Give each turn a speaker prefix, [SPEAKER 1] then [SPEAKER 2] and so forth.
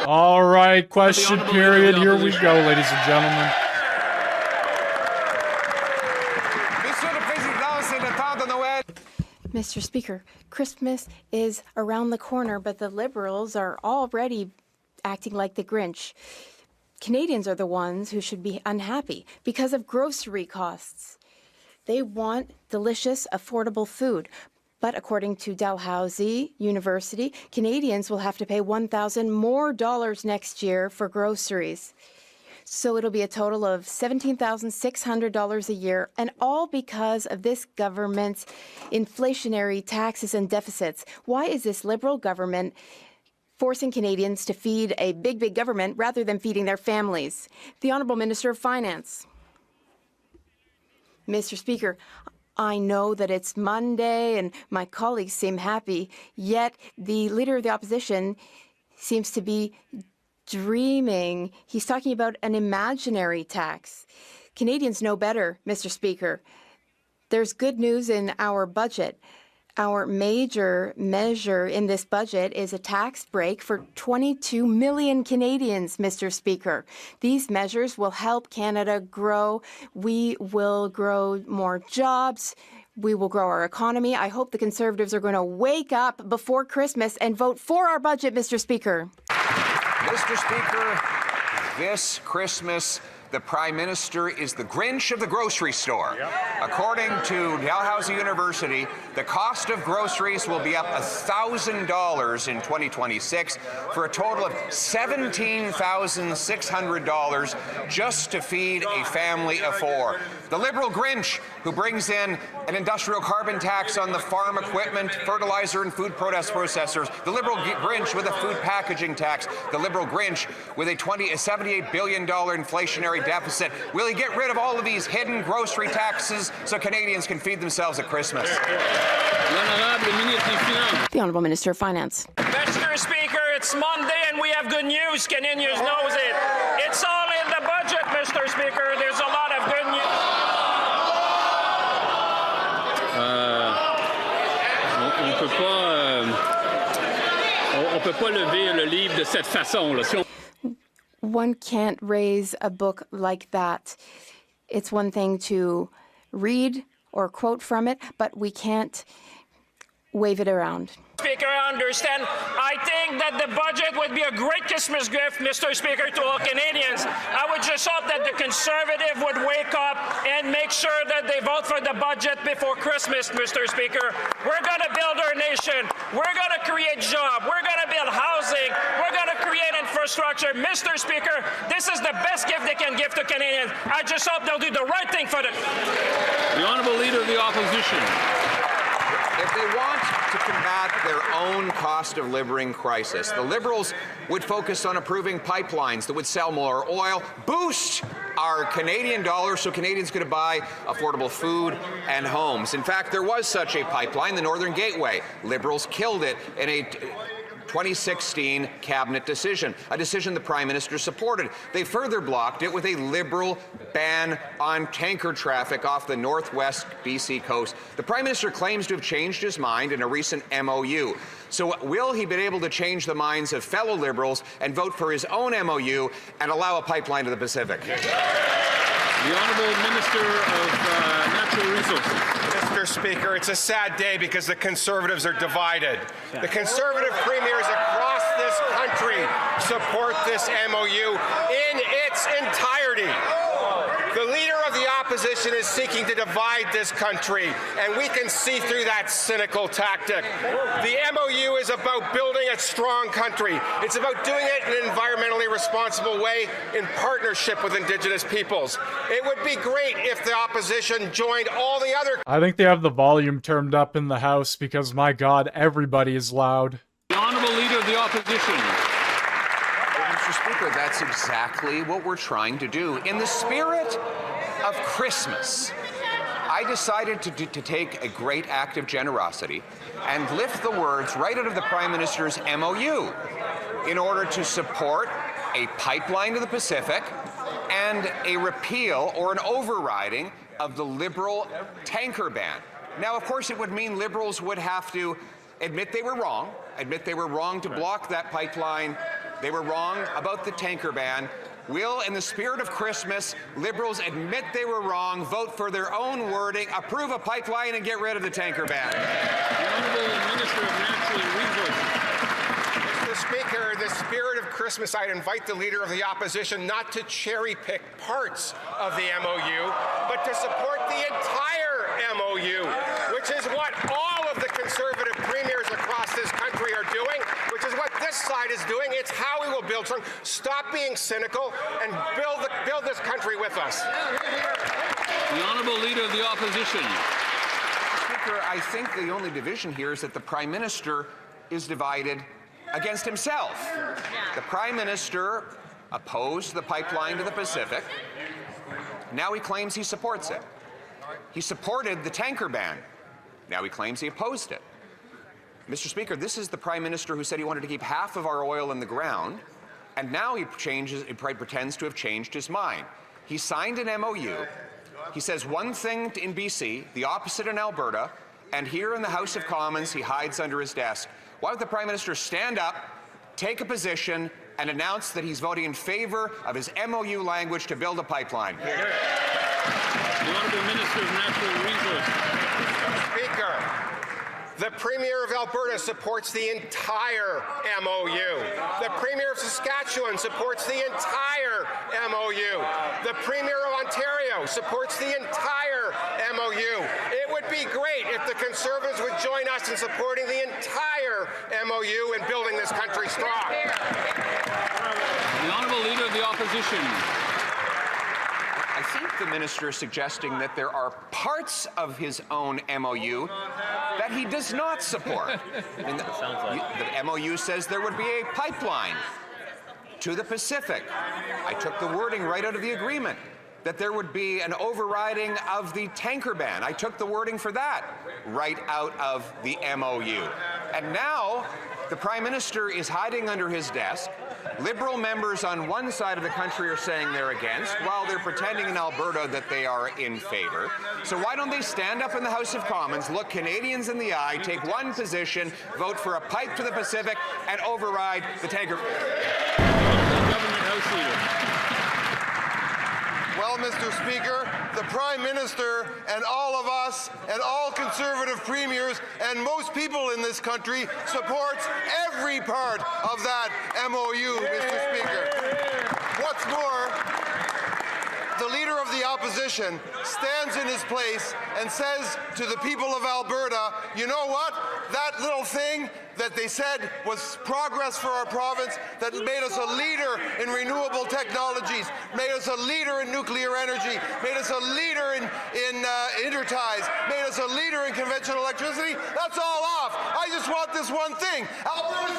[SPEAKER 1] All right, question period. Here we go, ladies and gentlemen.
[SPEAKER 2] Mr. Speaker, Christmas is around the corner, but the Liberals are already acting like the Grinch. Canadians are the ones who should be unhappy because of grocery costs. They want delicious, affordable food. But according to Dalhousie University, Canadians will have to pay $1,000 more next year for groceries. So it'll be a total of $17,600 a year, and all because of this government's inflationary taxes and deficits. Why is this Liberal government forcing Canadians to feed a big, big government rather than feeding their families? The Honourable Minister of Finance. Mr. Speaker, I know that it's Monday and my colleagues seem happy, yet the Leader of the Opposition seems to be dreaming. He's talking about an imaginary tax. Canadians know better, Mr. Speaker. There's good news in our budget. Our major measure in this budget is a tax break for 22 million Canadians, Mr. Speaker. These measures will help Canada grow. We will grow more jobs. We will grow our economy. I hope the Conservatives are going to wake up before Christmas and vote for our budget, Mr. Speaker.
[SPEAKER 3] Mr. Speaker, this Christmas, the Prime Minister is the Grinch of the grocery store. Yep. According to Dalhousie University, the cost of groceries will be up $1,000 in 2026 for a total of $17,600 just to feed a family of four. The Liberal Grinch, who brings in an industrial carbon tax on the farm equipment, fertilizer and food processors. The Liberal Grinch with a food packaging tax. The Liberal Grinch with a $78 billion inflationary deficit. Will he get rid of all of these hidden grocery taxes so Canadians can feed themselves at Christmas?
[SPEAKER 2] The Honourable Minister of Finance.
[SPEAKER 4] Mr. Speaker, it's Monday and we have good news. Canadians knows it. It's all in the budget, Mr. Speaker. There's a lot of good news.
[SPEAKER 5] On peut pas lever le livre de cette façon-là.
[SPEAKER 2] One can't raise a book like that. It's one thing to read or quote from it, but we can't wave it around.
[SPEAKER 4] Speaker, I understand. I think that the budget would be a great Christmas gift, Mr. Speaker, to all Canadians. I would just hope that the Conservative would wake up and make sure that they vote for the budget before Christmas, Mr. Speaker. We're going to build our nation. We're going to create jobs. We're going to build housing. We're going to create infrastructure. Mr. Speaker, this is the best gift they can give to Canadians. I just hope they'll do the right thing for them.
[SPEAKER 5] The Honourable Leader of the Opposition.
[SPEAKER 3] If they want to combat their own cost of living crisis, the Liberals would focus on approving pipelines that would sell more oil, boost our Canadian dollar so Canadians could buy affordable food and homes. In fact, there was such a pipeline, the Northern Gateway. Liberals killed it in a 2016 cabinet decision, a decision the Prime Minister supported. They further blocked it with a Liberal ban on tanker traffic off the northwest BC coast. The Prime Minister claims to have changed his mind in a recent MOU. So will he be able to change the minds of fellow Liberals and vote for his own MOU and allow a pipeline to the Pacific?
[SPEAKER 5] The Honourable Minister of Natural Resources.
[SPEAKER 6] Mr. Speaker, it's a sad day because the Conservatives are divided. The Conservative premiers across this country support this MOU in its entirety. The Leader of the Opposition is seeking to divide this country, and we can see through that cynical tactic. The MOU is about building a strong country. It's about doing it in an environmentally responsible way in partnership with Indigenous peoples. It would be great if the opposition joined all the other...
[SPEAKER 1] I think they have the volume turned up in the House because, my God, everybody is loud.
[SPEAKER 5] The Honourable Leader of the Opposition.
[SPEAKER 3] Mr. Speaker, that's exactly what we're trying to do. In the spirit of Christmas, I decided to take a great act of generosity and lift the words right out of the Prime Minister's MOU in order to support a pipeline to the Pacific and a repeal or an overriding of the Liberal tanker ban. Now, of course, it would mean Liberals would have to admit they were wrong to block that pipeline They were wrong about the tanker ban. Will, in the spirit of Christmas, Liberals admit they were wrong, vote for their own wording, approve a pipeline, and get rid of the tanker ban?
[SPEAKER 5] The Honourable Minister of Natural Resources.
[SPEAKER 6] Mr. Speaker, in the spirit of Christmas, I'd invite the Leader of the Opposition not to cherry-pick parts of the MOU, but to support the entire MOU, which is what all of the Conservative premiers across this country are doing, which is what this side is doing. It's how we will build strong. Stop being cynical and build this country with us.
[SPEAKER 5] The Honourable Leader of the Opposition.
[SPEAKER 3] Speaker, I think the only division here is that the Prime Minister is divided against himself. The Prime Minister opposed the pipeline to the Pacific. Now he claims he supports it. He supported the tanker ban. Now he claims he opposed it. Mr. Speaker, this is the Prime Minister who said he wanted to keep half of our oil in the ground, and now he pretends to have changed his mind. He signed an MOU. He says one thing in BC, the opposite in Alberta, and here in the House of Commons he hides under his desk. Why would the Prime Minister stand up, take a position, and announce that he's voting in favor of his MOU language to build a pipeline?
[SPEAKER 5] The Honourable Minister of Natural Resources.
[SPEAKER 6] Speaker, the Premier of Alberta supports the entire MOU. The Premier of Saskatchewan supports the entire MOU. The Premier of Ontario supports the entire MOU. It would be great if the Conservatives would join us in supporting the entire MOU and building this country strong.
[SPEAKER 5] The Honourable Leader of the Opposition.
[SPEAKER 3] I think the minister is suggesting that there are parts of his own MOU that he does not support. I mean, the MOU says there would be a pipeline to the Pacific. I took the wording right out of the agreement, that there would be an overriding of the tanker ban. I took the wording for that right out of the MOU. And now the Prime Minister is hiding under his desk. Liberal members on one side of the country are saying they're against, while they're pretending in Alberta that they are in favor. So why don't they stand up in the House of Commons, look Canadians in the eye, take one position, vote for a pipe to the Pacific, and override the tanker?
[SPEAKER 5] Government House Leader.
[SPEAKER 7] Well, Mr. Speaker, the Prime Minister and all of us and all Conservative premiers and most people in this country supports every part of that MOU, Mr. Speaker. What's more, the Leader of the Opposition stands in his place and says to the people of Alberta, you know what? That little thing that they said was progress for our province, that made us a leader in renewable technologies, made us a leader in nuclear energy, made us a leader in interties, made us a leader in conventional electricity, that's all off. I just want this one thing. Alberta's